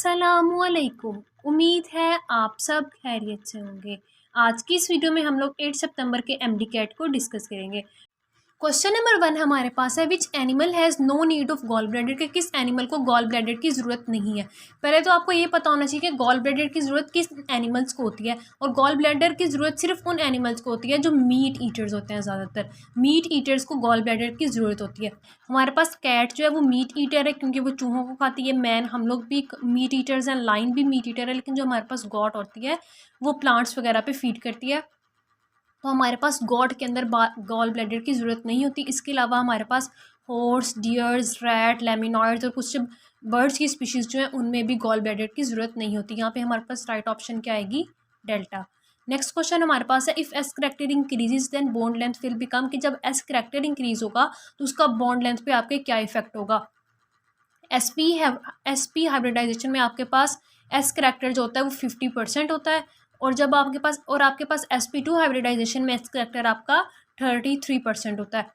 अस्सलामुअलैकुम। उम्मीद है आप सब खैरियत से होंगे। आज की इस वीडियो में हम लोग 8 सितंबर के एमडी कैट को डिस्कस करेंगे। क्वेश्चन नंबर 1 हमारे पास है, which animal has no need of gall bladder, के किस एनिमल को गॉल ब्लैडर की ज़रूरत नहीं है। पहले तो आपको ये पता होना चाहिए कि गॉल ब्लैडर की ज़रूरत किस एनिमल्स को होती है, और गॉल ब्लैडर की ज़रूरत सिर्फ उन एनिमल्स को होती है जो मीट ईटर्स होते हैं। ज़्यादातर मीट ईटर्स को गॉल ब्लैडर की ज़रूरत होती है। हमारे पास कैट जो है वो मीट ईटर है क्योंकि वो चूहों को खाती है। मैन हम लोग भी मीट ईटर्स हैं, लाइन भी मीट ईटर है, लेकिन जो हमारे पास गॉट होती है वो प्लांट्स वगैरह पे फीड करती है, तो हमारे पास गॉट के अंदर गॉल ब्लैडर की ज़रूरत नहीं होती। इसके अलावा हमारे पास हॉर्स, डियर्स, रैट, लेमिनॉइड्स और कुछ बर्ड्स की स्पीशीज़ जो हैं उनमें भी गॉल ब्लैडर की ज़रूरत नहीं होती। यहाँ पे हमारे पास राइट ऑप्शन क्या आएगी, डेल्टा। नेक्स्ट क्वेश्चन हमारे पास है, if S character increases then bond length will become, कि जब एस करेक्टर इंक्रीज होगा तो उसका बॉन्ड लेंथ पे आपके क्या इफेक्ट होगा। एसपी हाइब्रिडाइजेशन में आपके पास एस करेक्टर जो होता है वो 50% होता है, और जब आपके पास sp2 हाइब्रिडाइजेशन में एस करेक्टर आपका 33% होता है।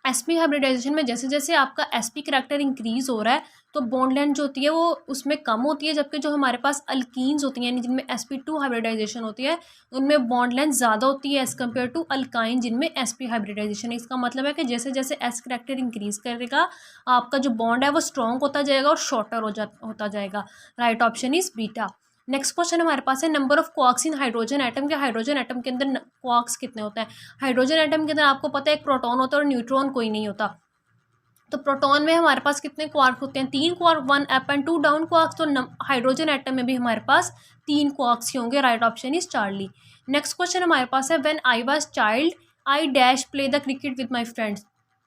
sp हाइब्रिडाइजेशन में जैसे जैसे आपका sp करेक्टर इंक्रीज हो रहा है तो बॉन्ड लेंथ जो होती है वो उसमें कम होती है, जबकि जो हमारे पास अल्कीन्स होती हैं यानी जिनमें sp2 हाइब्रिडाइजेशन होती है उनमें बॉन्ड लेंथ ज़्यादा होती है एज़ कम्पेयर टू अल्काइन जिनमें sp हाइब्रिडाइजेशन है। इसका मतलब है कि जैसे जैसे s करेक्टर इंक्रीज करेगा आपका जो बॉन्ड है वो स्ट्रॉन्ग होता जाएगा और शॉर्टर होता जाएगा। Right option is beta. Next question हमारे पास है, number of quarks in hydrogen atom, के हाइड्रोजन एटम के अंदर क्वार्क्स कितने होते हैं। हाइड्रोजन एटम के अंदर आपको पता है एक प्रोटॉन होता है और न्यूट्रॉन कोई नहीं होता। तो प्रोटॉन में हमारे पास कितने क्वार्क होते हैं, 3 quark, 1 up and 2 down quarks. तो हाइड्रोजन एटम में भी हमारे पास 3 क्वार्क्स ही होंगे। Right option is Charlie. Next question हमारे पास है, when I was child I dash play the cricket with my friends.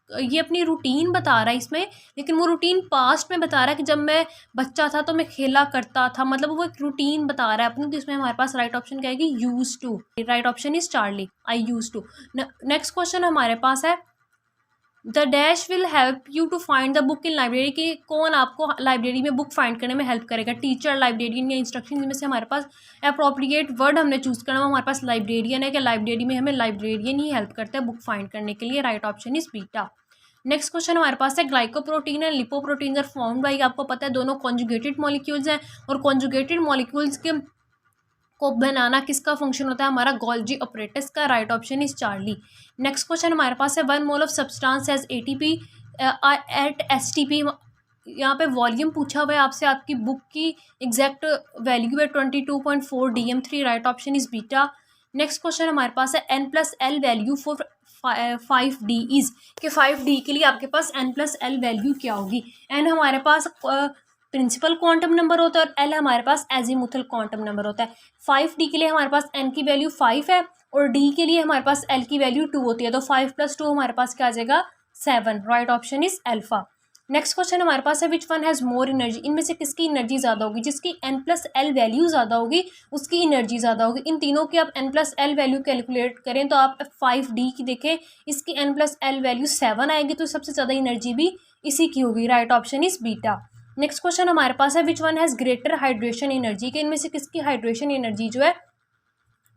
ये अपनी रूटीन बता रहा है इसमें, लेकिन वो रूटीन पास्ट में बता रहा है कि जब मैं बच्चा था तो मैं खेला करता था, मतलब वो एक रूटीन बता रहा है अपनी। तो इसमें हमारे पास राइट ऑप्शन क्या आएगी, use to. Right option is Charlie, I use to. Next question हमारे पास है, the dash will help you to find the book in library, की कौन आपको लाइब्रेरी में बुक फाइंड करने में हेल्प करेगा, टीचर, लाइब्रेरियन या इंस्ट्रक्शन। जिनमें से हमारे पास अप्रोप्रिएट वर्ड हमने चूज़ करना, हमारे पास लाइब्रेरियन है कि लाइब्रेरी में हमें लाइब्रेरियन ही हेल्प करता है बुक फाइंड करने के लिए। Right option is beta. Next question हमारे पास है, glycoprotein and lipoprotein are formed by, आपको पता है दोनों कॉन्जुगेटेड मॉलिक्यूल्स हैं, और कॉन्जुगेटेड मॉलिक्यूल्स के को बनाना किसका फंक्शन होता है, हमारा गोल्जी ऑपरेटस का। Right option is Charlie. Next question हमारे पास है, 1 mole of substance has ATP at STP. यहाँ पे वॉल्यूम पूछा हुआ है आपसे, आपकी बुक की एग्जैक्ट वैल्यू है 22.4 DM3। Right option is beta. Next question हमारे पास है, n+l value for 5D is, कि 5D के लिए आपके पास n+l वैल्यू क्या होगी। n हमारे पास प्रिंसिपल क्वांटम नंबर होता है और l हमारे पास एजीमुथल क्वांटम नंबर होता है। 5D के लिए हमारे पास n की वैल्यू 5 है और d के लिए हमारे पास l की वैल्यू 2 होती है, तो 5 + 2 हमारे पास क्या आ जाएगा, 7। Right option is alpha. Next question हमारे पास है, which one has more energy, इनमें से किसकी एनर्जी ज़्यादा होगी। जिसकी n+l वैल्यू ज़्यादा होगी उसकी एनर्जी ज़्यादा होगी। इन तीनों की आप n+l वैल्यू कैलकुलेट करें तो आप 5D की देखें, इसकी n+l वैल्यू 7 आएगी, तो सबसे ज़्यादा एनर्जी भी इसी की होगी। Right option is beta. Next question हमारे पास है, which one has greater hydration energy, के इनमें से किसकी हाइड्रेशन एनर्जी जो है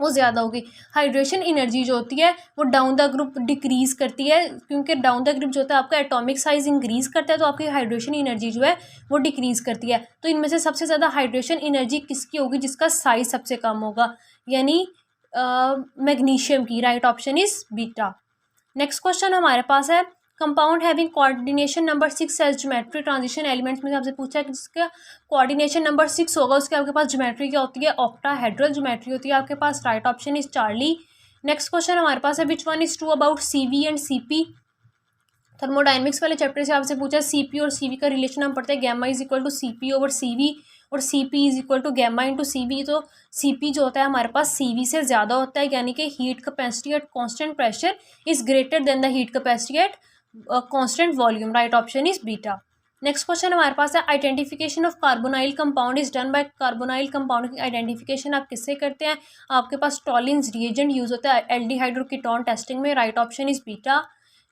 वो ज़्यादा होगी। हाइड्रेशन एनर्जी जो होती है वो डाउन द ग्रुप डिक्रीज़ करती है, क्योंकि डाउन द ग्रुप जो होता है आपका एटॉमिक साइज इंक्रीज़ करता है, तो आपकी हाइड्रेशन एनर्जी जो है वो डिक्रीज़ करती है। तो इनमें से सबसे ज़्यादा हाइड्रेशन एनर्जी किसकी होगी, जिसका साइज सबसे कम होगा, यानी मैग्नीशियम की। Right option is beta. Next question हमारे पास है, compound having coordination number 6 as geometry transition elements में से आपसे पूछा है कि जिसका कोऑर्डिनेशन नंबर 6 होगा उसके आपके पास ज्योमेट्री क्या होती है, ऑक्टाहेड्रल ज्योमेट्री होती है आपके पास। Right option is Charlie. Next question हमारे पास है, which one is true about CV and CP। Thermodynamics वाले चैप्टर से आपसे पूछा है CP और CV का रिलेशन हम पढ़ते हैं, gamma is equal to CP over CV और CP is equal to gamma into CV। तो CP जो होता है हमारे पास CV से ज़्यादा होता है, यानी कि heat capacity at constant pressure is greater than the heat capacity at constant volume. Right option is beta. Next question हमारे पास है, identification of carbonyl compound is done by, carbonyl compound की आइडेंटिफिकेशन आप किससे करते हैं, आपके पास टॉलिन्स रिएजेंट यूज होता है एल्डिहाइड और कीटोन टेस्टिंग में। Right option is beta.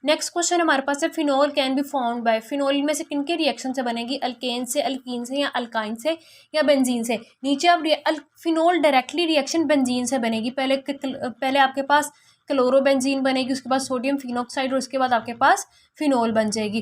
Next question हमारे पास है, phenol can be found by, phenol में से किन के रिएक्शन से बनेगी, अल्केन से, अल्कीन से, या अल्काइन से, या बेंजीन से। नीचे आप फिनोल डायरेक्टली रिएक्शन बेंजीन से बनेगी, पहले आपके पास क्लोरोबेंजीन बनेगी, उसके बाद सोडियम फिनोक्साइड और उसके बाद आपके पास फिनोल बन जाएगी।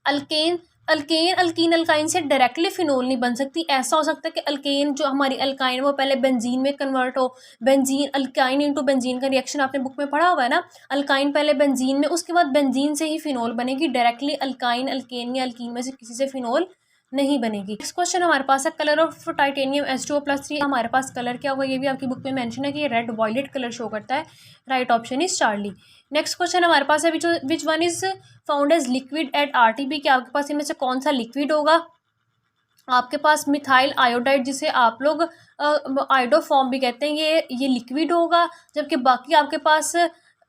अल्केन अल्केन अल्कीन अल्काइन से डायरेक्टली फिनोल नहीं बन सकती। ऐसा हो सकता है कि अल्केन जो हमारी अल्काइन है वो पहले बेंजीन में कन्वर्ट हो, बेंजीन अल्काइन इंटू बेंजीन का रिएक्शन आपने बुक में पढ़ा हुआ है ना। अल्काइन पहले बेंजीन में, उसके बाद बेंजीन से ही फिनोल बनेगी, डायरेक्टली अल्काइन अल्केन या अल्कीन में से किसी से फिनोल नहीं बनेगी। नेक्स्ट क्वेश्चन हमारे पास है कलर ऑफ टाइटेनियम H2O+3। हमारे पास कलर क्या होगा ये भी आपकी बुक में मेंशन है कि ये रेड वॉयलेट कलर शो करता है। Right option is Charlie. Next question हमारे पास है which one is found as liquid at RTP। कि आपके पास इनमें से कौन सा लिक्विड होगा। आपके पास मिथाइल आयोडाइड, जिसे आप लोग आयोडोफॉर्म भी कहते हैं, ये लिक्विड होगा। जबकि बाकी आपके पास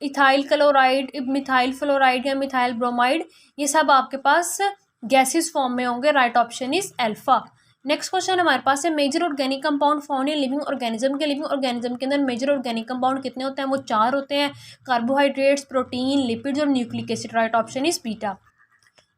इथाइल क्लोराइड, मिथाइल फ्लोराइड या मिथाइल ब्रोमाइड, ये सब आपके पास गैसेस फॉर्म में होंगे। Right option is alpha. Next question हमारे पास है major organic compound found in living organism. के लिविंग ऑर्गेनिज्म के अंदर मेजर ऑर्गेनिक कंपाउंड कितने होते हैं, वो 4 होते हैं। कार्बोहाइड्रेट्स, प्रोटीन, लिपिड्स और nucleic acid. Right option is beta.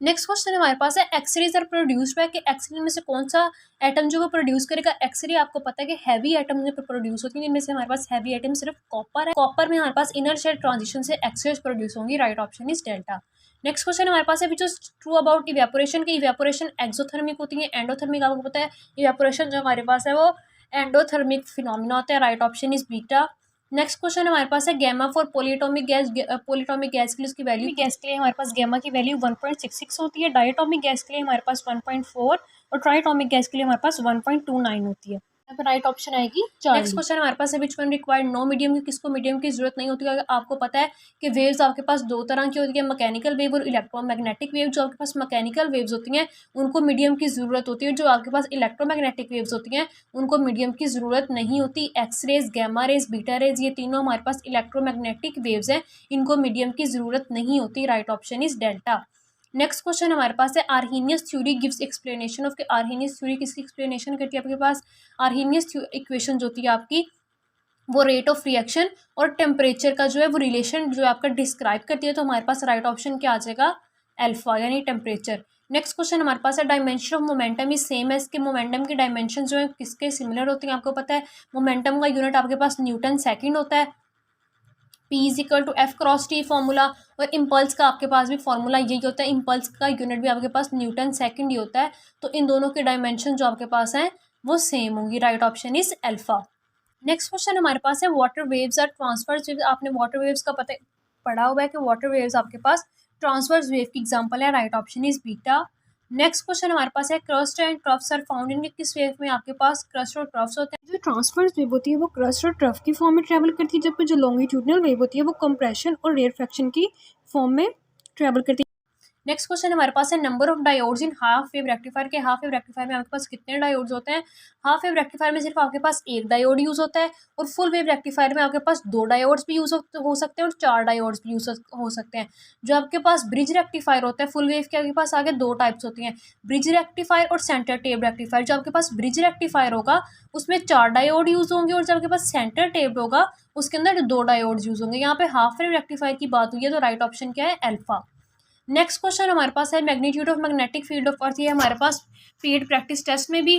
Next question हमारे पास है एक्सरेज आर प्रोड्यूस्ड बाय। कि एक्सरे में से कौन सा एटम जो वो प्रोड्यूस करेगा। एक्सरे आपको पता है कि हैवी एटम जो प्रोड्यूस होती है, इनमें से हमारे पास हैवी एटम सिर्फ कॉपर है। कॉपर में हमारे पास इनर शेल ट्रांजिशन से एक्सरेज प्रोड्यूस होंगी। Right option is delta. Next question हमारे पास है which is true about evaporation. की इवेपोरेशन एक्सोथर्मिक होती है, एंडोथर्मिक आपको पता है। इवेपोरेशन जो हमारे पास है वो एंडोथर्मिक फिनोमिना होता है। Right option is beta. Next question हमारे पास है गैमा फॉर पोलीएटॉमिक गैस। पोलीएटॉमिक गैस के लिए उसकी वैल्यू, गैस के लिए हमारे पास गैमा की वैल्यू 1.66 होती है। डायटॉमिक गैस के लिए हमारे पास 1.4 और ट्राइटॉमिक गैस के लिए हमारे पास 1.29 होती है। यहाँ पर राइट ऑप्शन आएगी। नेक्स्ट क्वेश्चन हमारे पास है which one required no medium. की किसको मीडियम की जरूरत नहीं होती है। आपको पता है कि वेव्स आपके पास 2 तरह की होती है, मैकेनिकल वेव और इलेक्ट्रोमैग्नेटिक वेव। जो आपके पास मैकेनिकल वेव्स होती हैं उनको मीडियम की ज़रूरत होती है। जो आपके पास इलेक्ट्रोमैग्नेटिक वेव्स होती हैं उनको मीडियम की ज़रूरत नहीं होती। X rays, gamma rays, beta rays, ये तीनों हमारे पास इलेक्ट्रोमैग्नेटिक वेव्स हैं, इनको मीडियम की ज़रूरत नहीं होती। Right option is delta. Next question हमारे पास है Arrhenius theory gives explanation of. Arrhenius theory किसकी एक्सप्लेनेशन करती है आपके पास। आर्हीनियस इक्वेशन जो होती है आपकी वो रेट ऑफ रिएक्शन और टेम्परेचर का जो है वो रिलेशन जो है आपका डिस्क्राइब करती है। तो हमारे पास राइट ऑप्शन क्या आ जाएगा, अल्फा यानी टेम्परेचर। नेक्स्ट क्वेश्चन हमारे पास है dimension of momentum is same है। इसके मोमेंटम की डायमेंशन जो है किसके सिमिलर होती हैं आपको पता है। मोमेंटम का यूनिट आपके पास न्यूटन सेकेंड होता है। P is equal to F cross T formula. और इम्पल्स का आपके पास भी फॉर्मूला यही होता है। इम्पल्स का यूनिट भी आपके पास न्यूटन सेकंड ही होता है। तो इन दोनों के डायमेंशन जो आपके पास हैं वो सेम होंगी। Right option is alpha. Next question हमारे पास है वाटर वेव्स आर ट्रांसफर्स। आपने वाटर वेव्स का पता पढ़ा हुआ है कि वाटर वेव्स आपके पास ट्रांसफर्स वेव की एग्जांपल है। Right option is beta. Next question हमारे पास है crest and troughs are found in. किस वेव में आपके पास क्रस्ट और ट्रफ्स होते हैं। जो ट्रांसफर्स वेव होती है वो क्रस्ट और ट्रफ की फॉर्म में ट्रैवल करती है, जबकि जो लॉन्गिट्यूडनल वेव होती है वो कंप्रेशन और रेयरफेक्शन की फॉर्म में ट्रैवल करती है। नेक्स्ट क्वेश्चन हमारे पास है number of diodes in half wave rectifier. के हाफ वेव रेक्टिफायर में आपके पास कितने डायोड्स होते हैं। हाफ वेव रेक्टिफायर में सिर्फ आपके पास 1 डायोड यूज़ होता है। और फुल वेव रेक्टिफायर में आपके पास 2 डायोड्स भी यूज़ हो सकते हैं और 4 डायोड्स भी यूज़ हो सकते हैं। जो आपके पास ब्रिज रेक्टिफायर होता है फुल वेव के आपके पास आगे 2 टाइप्स होती हैं, ब्रिज रेक्टिफायर और सेंटर टेप रेक्टिफायर। जो आपके पास ब्रिज रेक्टिफायर होगा उसमें 4 डायोड यूज़ होंगे और जब आपके पास सेंटर टेप होगा उसके अंदर 2 डायोड्स यूज़ होंगे। यहाँ पे हाफ वेव रेक्टिफायर की बात हुई है तो राइट ऑप्शन क्या है, अल्फा। नेक्स्ट क्वेश्चन हमारे पास है magnitude of magnetic field of earth. ये हमारे पास पेड प्रैक्टिस टेस्ट में भी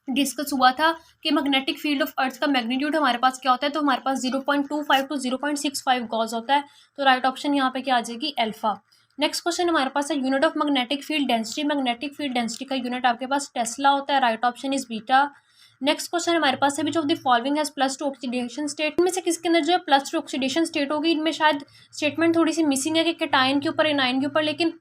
डिस्कस हुआ था कि मैग्नेटिक फील्ड ऑफ अर्थ का मैग्नीट्यूड हमारे पास क्या होता है। तो हमारे पास 0.25 टू 0.65 गॉस होता है। तो राइट ऑप्शन यहाँ पे क्या आ जाएगी, अल्फा। नेक्स्ट क्वेश्चन हमारे पास है unit of magnetic field density. Magnetic field density का यूनिट आपके पास टेस्ला होता है। Right option is beta. Next question हमारे पास है which of the following has +2 oxidation state. इनमें से किसके अंदर जो है +2 ऑक्सीडेशन स्टेट होगी। इनमें शायद स्टेटमेंट थोड़ी सी मिसिंग है कि कैटायन के ऊपर एनायन के ऊपर, लेकिन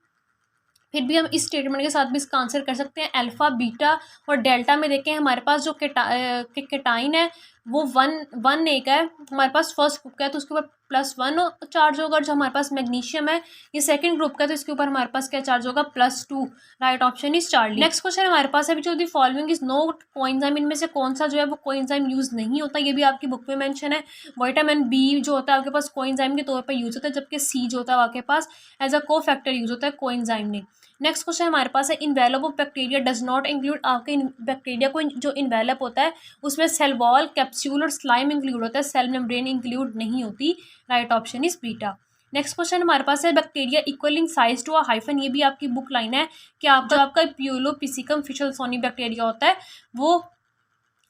फिर भी हम इस स्टेटमेंट के साथ भी इसका आंसर कर सकते हैं। अल्फा, बीटा और डेल्टा में देखें हमारे पास जो कैटाइन है वो 1 का है हमारे पास फर्स्ट ग्रुप का है, तो उसके ऊपर +1 चार्ज होगा। जो हमारे पास मैग्नीशियम है ये सेकंड ग्रुप का है तो इसके ऊपर हमारे पास क्या चार्ज होगा, +2। Right option is Charlie. Next question हमारे पास है जो the following is no coenzyme. इनमें से कौन सा जो है वो कोएंजाइम यूज नहीं होता, ये भी आपकी बुक में मेंशन है। विटामिन बी जो होता है आपके पास कोएंजाइम के तौर पर यूज होता है, जबकि सी जो होता है आपके पास एज अ को फैक्टर यूज होता है कोएंजाइम नहीं। नेक्स्ट क्वेश्चन हमारे पास है envelope of bacteria does not include. आपके बैक्टीरिया को जो इन्वेलप होता है उसमें सेल वॉल, कैप्सूल और स्लाइम इंक्लूड होता है, सेल मेम्ब्रेन इंक्लूड नहीं होती। Right option is beta. Next question हमारे पास है bacteria equal in size to a hyphen. ये भी आपकी बुक लाइन है कि आप जो आपका प्यूलोपिसिकम फिशलसोनी बैक्टीरिया होता है वो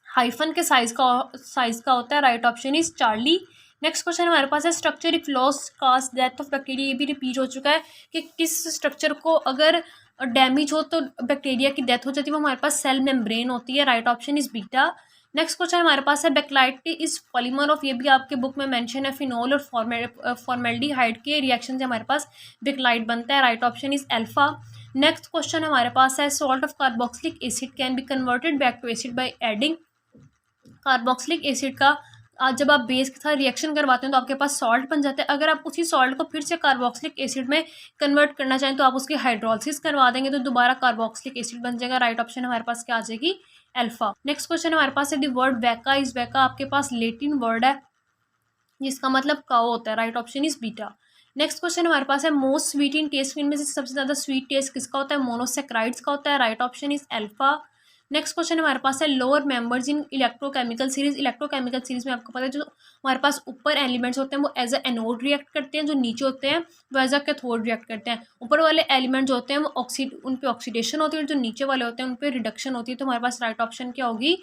हाइफन के साइज का होता है। Right option is Charlie. Next question हमारे पास है structure if loss cast death of bacteria. ये भी रिपीट हो चुका है कि किस स्ट्रक्चर को अगर और डैमेज हो तो बैक्टीरिया की डेथ हो जाती है, वो हमारे पास सेल मेम्ब्रेन होती है। Right option is beta. Next question हमारे पास है बेक्लाइट इज पॉलीमर ऑफ, ये भी आपके बुक में मेंशन है, फिनोल और फॉर्मेल्डिहाइड के रिएक्शन से हमारे पास बेक्लाइट बनता है। Right option is alpha. Next question हमारे पास है salt of carboxylic acid can be converted back to acid by adding. Carboxylic acid का जब आप बेस के साथ रिएक्शन करवाते हैं तो आपके पास सॉल्ट बन जाता है। अगर आप उसी सॉल्ट को फिर से कार्बोक्सिलिक एसिड में कन्वर्ट करना चाहें तो आप उसकी हाइड्रोलिसिस करवा देंगे तो दोबारा कार्बोक्सिलिक एसिड बन जाएगा। राइट ऑप्शन हमारे पास क्या आ जाएगी? अल्फा। नेक्स्ट क्वेश्चन हमारे पास है द वर्ड वैका इज वैका आपके पास लेटिन वर्ड है जिसका मतलब काओ होता है। Right option is beta. Next question हमारे पास है मोस्ट स्वीट इन टेस्ट, इनमें से सबसे ज़्यादा स्वीट टेस्ट किसका होता है? मोनोसेक्राइड्स का होता है। Right option is alpha. Next question हमारे पास है lower members in electrochemical series. Electrochemical series में आपको पता है जो हमारे पास ऊपर एलिमेंट्स होते हैं वो एज अ एनोड रिएक्ट करते हैं, जो नीचे होते हैं वो एज अ कैथोड रिएक्ट करते हैं। ऊपर वाले एलिमेंट जो होते हैं वो उन पे ऑक्सीडेशन होती है, जो नीचे वाले होते हैं उन पे रिडक्शन होती है। तो हमारे पास राइट ऑप्शन क्या होगी?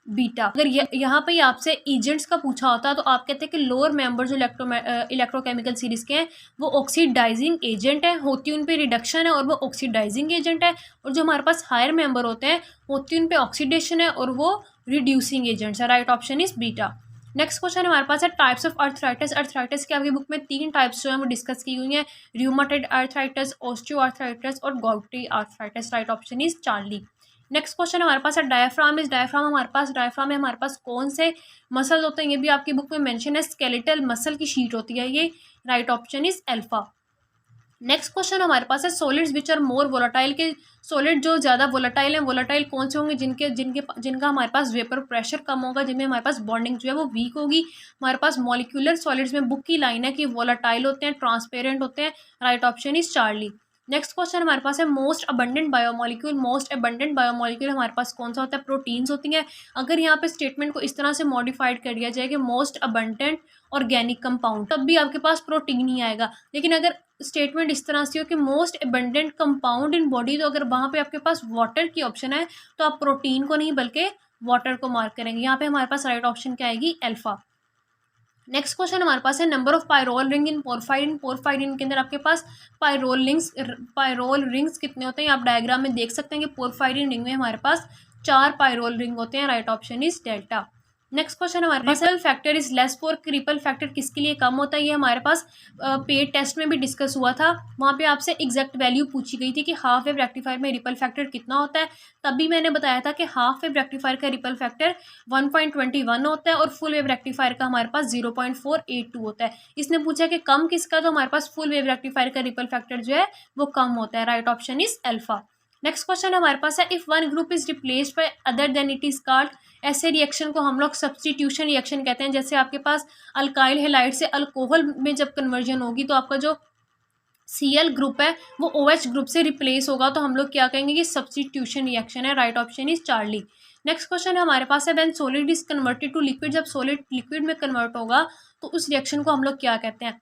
बीटा। अगर यहाँ पे आपसे एजेंट्स का पूछा होता तो आप कहते हैं कि लोअर मेंबर जो इलेक्ट्रोकेमिकल सीरीज के हैं वो ऑक्सीडाइजिंग एजेंट है, होती उन पे रिडक्शन है और वो ऑक्सीडाइजिंग एजेंट है। और जो हमारे पास हायर मेंबर होते हैं होती उन पे ऑक्सीडेशन है और वो रिड्यूसिंग एजेंट्स है। Right option is beta. Next question हमारे पास है टाइप्स ऑफ अर्थराइटिस। अर्थराइटिस की आपकी बुक में 3 टाइप्स जो है वो डिस्कस की हुई हैं, र्यूमेटॉइड अर्थराइटिस, ऑस्टियोआर्थराइटिस और gouty arthritis. Right option is Charlie. Next question हमारे पास है डायफ्राम इज डायफ्राम में हमारे पास कौन से मसल होते हैं? ये भी आपकी बुक में मेंशन है, स्केलेटल मसल की शीट होती है ये। Right option is alpha. Next question हमारे पास है solids which are more volatile के सॉलिड जो ज़्यादा वोलाटाइल हैं, वोलाटाइल कौन से होंगे? जिनका हमारे पास वेपर प्रेशर कम होगा, जिनमें हमारे पास बॉन्डिंग जो है वो वीक होगी। हमारे पास मॉलिक्यूलर सॉलिड्स में बुक की लाइन है कि वोलाटाइल होते हैं, ट्रांसपेरेंट होते हैं। Right option is Charlie. Next question हमारे पास है most abundant biomolecule. Most abundant biomolecule हमारे पास कौन सा होता है? प्रोटीन्स होती हैं। अगर यहाँ पे स्टेटमेंट को इस तरह से मॉडिफाइड कर दिया जाए कि मोस्ट अबंडेंट ऑर्गेनिक कंपाउंड, तब भी आपके पास प्रोटीन ही आएगा। लेकिन अगर स्टेटमेंट इस तरह से हो कि most abundant compound in body, तो अगर वहाँ पे आपके पास वाटर की ऑप्शन है तो आप प्रोटीन को नहीं बल्कि वाटर को मार्क करेंगे। यहाँ पे हमारे पास राइट ऑप्शन क्या आएगी? अल्फा। नेक्स्ट क्वेश्चन हमारे पास है number of pyrrole ring in porphyrin. Porphyrin के अंदर आपके पास पायरोल रिंग्स कितने होते हैं? आप डायग्राम में देख सकते हैं कि पोरफायरिन रिंग में हमारे पास 4 पायरोल रिंग होते हैं। Right option is delta. Next question हमारे पास ripple factor is less for, ripple factor किसके लिए कम होता है? ये हमारे पास पेड टेस्ट में भी डिस्कस हुआ था, वहाँ पे आपसे एग्जैक्ट वैल्यू पूछी गई थी कि हाफ वेव रेक्टिफायर में रिपल फैक्टर कितना होता है। तभी मैंने बताया था कि हाफ वेव रेक्टिफायर का रिपल फैक्टर 1.21 होता है और फुल वेव रेक्टिफायर का हमारे पास 0.482 होता है। इसने पूछा कि कम किसका, तो हमारे पास फुल वेव रेक्टिफायर का रिपल फैक्टर जो है वो कम होता है। Right option is alpha. Next question हमारे पास है if one group is replaced by other than it is called. ऐसे रिएक्शन को हम लोग सब्स्टिट्यूशन रिएक्शन कहते हैं। जैसे आपके पास अल्काइल हैलाइड से अल्कोहल में जब कन्वर्जन होगी तो आपका जो Cl ग्रुप है वो OH ग्रुप से रिप्लेस होगा, तो हम लोग क्या कहेंगे कि सब्स्टिट्यूशन रिएक्शन है। Right option is Charlie. Next question हमारे पास है when solid is converted to liquid. जब सॉलिड लिक्विड में कन्वर्ट होगा तो उस रिएक्शन को हम लोग क्या कहते हैं?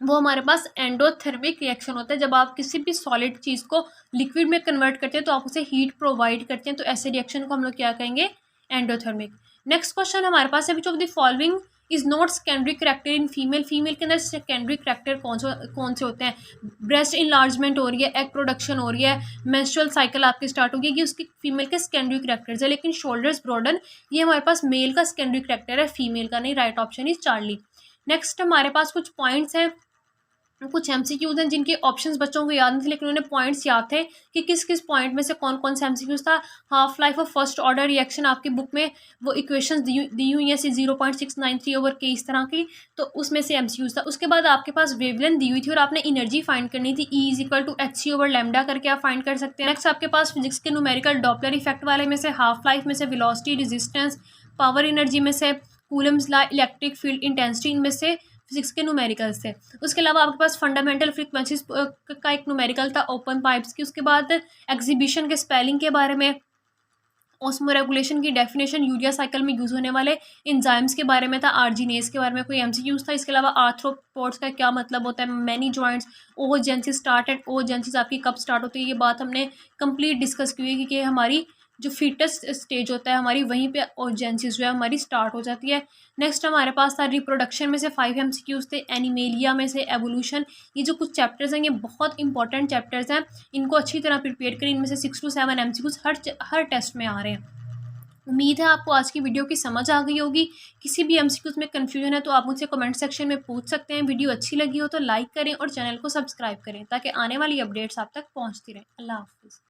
वो हमारे पास एंडोथर्मिक रिएक्शन होता है। जब आप किसी भी सॉलिड चीज़ को लिक्विड में कन्वर्ट करते हैं तो आप उसे हीट प्रोवाइड करते हैं, तो ऐसे रिएक्शन को हम लोग क्या कहेंगे? एंडोथर्मिक। नेक्स्ट क्वेश्चन हमारे पास है which of the following is not secondary character in female. Female के अंदर सेकेंडरी करैक्टर कौन से होते हैं? ब्रेस्ट इनलार्जमेंट हो रही है, एग प्रोडक्शन हो रही है, मेंस्ट्रुअल साइकिल आपकी स्टार्ट होगी, ये उसकी फीमेल के सेकेंडरी करैक्टर्स है। लेकिन शोल्डर्स ब्रॉडन ये हमारे पास मेल का सेकेंडरी करैक्टर है, फीमेल का नहीं। Right option is Charlie. Next हमारे पास कुछ पॉइंट्स हैं, कुछ एमसीक्यूज हैं जिनके ऑप्शंस बच्चों को याद नहीं थे लेकिन उन्हें पॉइंट्स याद थे कि किस किस पॉइंट में से कौन कौन सा एमसीक्यूज था। Half life of first order reaction आपकी बुक में वो इक्वेशंस दी हुई हैं 0.693/K इस तरह की, तो उसमें से एमसीक्यूज था। उसके बाद आपके पास वेवलेंथ दी हुई थी और आपने एनर्जी फाइंड करनी थी, E=hc/λ करके आप फाइंड कर सकते हैं। नेक्स्ट आपके पास फिजिक्स के न्यूमेरिकल डॉपलर इफेक्ट वाले में से हाफ लाइफ में से वेलोसिटी, रेजिस्टेंस, पावर एनर्जी में से Coulomb's law, electric field intensity, इनमें से फिजिक्स के न्यूमेरिकल्स थे। उसके अलावा आपके पास फंडामेंटल फ्रीक्वेंसीज का एक न्यूमेरिकल था ओपन पाइप्स की। उसके बाद एग्जीबिशन के स्पेलिंग के बारे में, ऑस्मोरेगुलेशन की डेफिनेशन, यूरिया साइकिल में यूज़ होने वाले इंजाइम्स के बारे में था, आर्जिनेस के बारे में कोई एमसीक्यूज था। इसके अलावा आर्थ्रोपोड्स का क्या मतलब होता है, मैनी जॉइंट्स, ओजेंसिस स्टार्ट एट ओजेंसिस आपकी कब स्टार्ट होती है, ये बात हमने कंप्लीट डिस्कस की हुई है कि हमारी जो फीटस स्टेज होता है हमारी, वहीं पे ओजेंसिस जो है हमारी स्टार्ट हो जाती है। नेक्स्ट हमारे पास था रिप्रोडक्शन में से 5 MCQs थे, एनिमेलिया में से एवोल्यूशन। ये जो कुछ चैप्टर्स हैं ये बहुत इंपॉर्टेंट चैप्टर्स हैं, इनको अच्छी तरह प्रिपेयर करें। इनमें से 6 to 7 MCQs हर टेस्ट में आ रहे हैं। उम्मीद है आपको आज की वीडियो की समझ आ गई होगी। किसी भी MCQs में कन्फ्यूजन है तो आप मुझसे कमेंट सेक्शन में पूछ सकते हैं। वीडियो अच्छी लगी हो तो लाइक करें और चैनल को सब्सक्राइब करें ताकि आने वाली अपडेट्स आप तक पहुंचती रहें। अल्लाह हाफिज़।